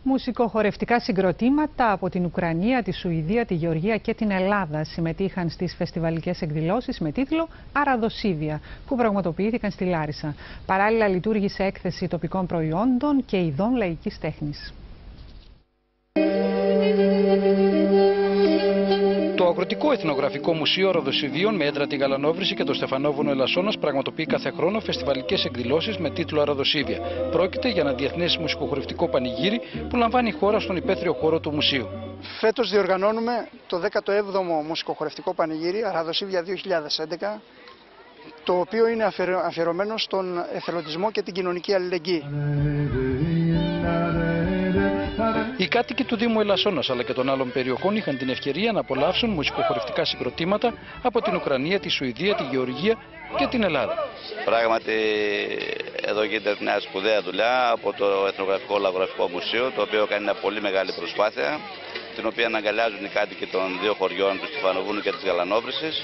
Μουσικοχορευτικά συγκροτήματα από την Ουκρανία, τη Σουηδία, τη Γεωργία και την Ελλάδα συμμετείχαν στις φεστιβαλικές εκδηλώσεις με τίτλο «Αραδοσίβια» που πραγματοποιήθηκαν στη Λάρισα. Παράλληλα λειτουργήσε έκθεση τοπικών προϊόντων και ειδών λαϊκής τέχνης. Το Αγροτικό Εθνογραφικό Μουσείο Ροδοσιβίων με έδρα τη Γαλανόβρηση και το Στεφανόβουνο Ελασσόνας πραγματοποιεί κάθε χρόνο φεστιβαλικές εκδηλώσεις με τίτλο Αραδοσίβια. Πρόκειται για ένα διεθνές μουσικοχορευτικό πανηγύρι που λαμβάνει η χώρα στον υπαίθριο χώρο του μουσείου. Φέτος διοργανώνουμε το 17ο μουσικοχορευτικό πανηγύρι Αραδοσίβια 2011, το οποίο είναι αφιερωμένο στον εθελοντισμό και την κοινωνική αλληλεγγύη. Οι κάτοικοι του Δήμου Ελασσόνας αλλά και των άλλων περιοχών είχαν την ευκαιρία να απολαύσουν μουσικοχορευτικά συγκροτήματα από την Ουκρανία, τη Σουηδία, τη Γεωργία και την Ελλάδα. Πράγματι, εδώ γίνεται μια σπουδαία δουλειά από το Εθνογραφικό Λαογραφικό Μουσείο, το οποίο κάνει μια πολύ μεγάλη προσπάθεια, την οποία αγκαλιάζουν οι κάτοικοι των δύο χωριών του Στεφανοβούνου και της Γαλανόβρησης.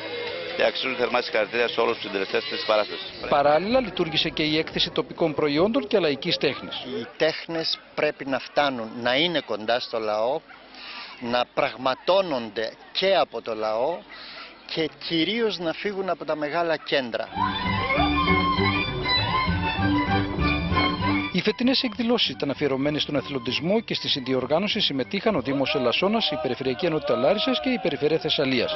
Και αξίζουν θερμά συγχαρητήρια σε όλους τους συντελεστές της παράστασης. Παράλληλα, λειτουργήσε και η έκθεση τοπικών προϊόντων και λαϊκής τέχνης. Οι τέχνες πρέπει να φτάνουν, να είναι κοντά στο λαό, να πραγματώνονται και από το λαό και κυρίως να φύγουν από τα μεγάλα κέντρα. Οι φετινές εκδηλώσεις ήταν αφιερωμένες στον εθελοντισμό και στη συνδιοργάνωση συμμετείχαν ο Δήμος Ελασσόνας, η Περιφερειακή Ενότητα Λάρισσας και η Περιφέρεια Θεσσαλίας.